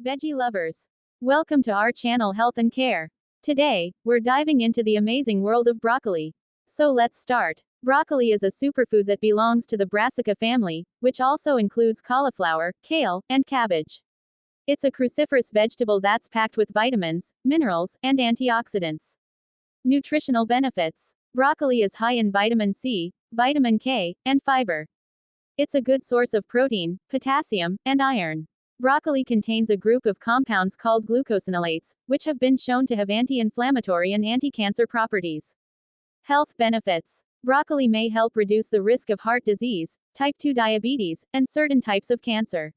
Veggie lovers. Welcome to our channel Health and Care. Today, we're diving into the amazing world of broccoli. So let's start. Broccoli is a superfood that belongs to the Brassica family, which also includes cauliflower, kale, and cabbage. It's a cruciferous vegetable that's packed with vitamins, minerals, and antioxidants. Nutritional benefits. Broccoli is high in vitamin C, vitamin K, and fiber. It's a good source of protein, potassium, and iron. Broccoli contains a group of compounds called glucosinolates, which have been shown to have anti-inflammatory and anti-cancer properties. Health benefits. Broccoli may help reduce the risk of heart disease, type 2 diabetes, and certain types of cancer.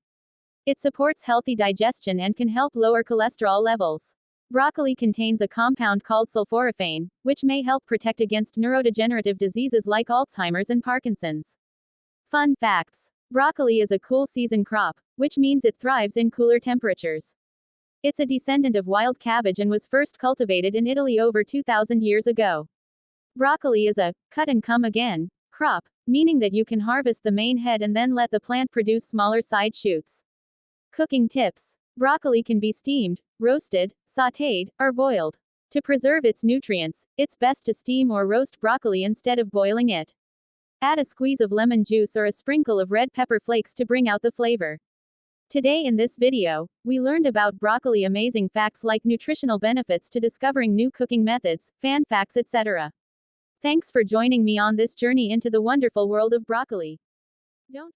It supports healthy digestion and can help lower cholesterol levels. Broccoli contains a compound called sulforaphane, which may help protect against neurodegenerative diseases like Alzheimer's and Parkinson's. Fun facts. Broccoli is a cool season crop, which means it thrives in cooler temperatures. It's a descendant of wild cabbage and was first cultivated in Italy over 2,000 years ago. Broccoli is a cut and come again crop, meaning that you can harvest the main head and then let the plant produce smaller side shoots. Cooking tips. Broccoli can be steamed, roasted, sautéed, or boiled. To preserve its nutrients, it's best to steam or roast broccoli instead of boiling it. Add a squeeze of lemon juice or a sprinkle of red pepper flakes to bring out the flavor. Today in this video, we learned about broccoli, amazing facts like nutritional benefits to discovering new cooking methods, fan facts, etc. Thanks for joining me on this journey into the wonderful world of broccoli. Don't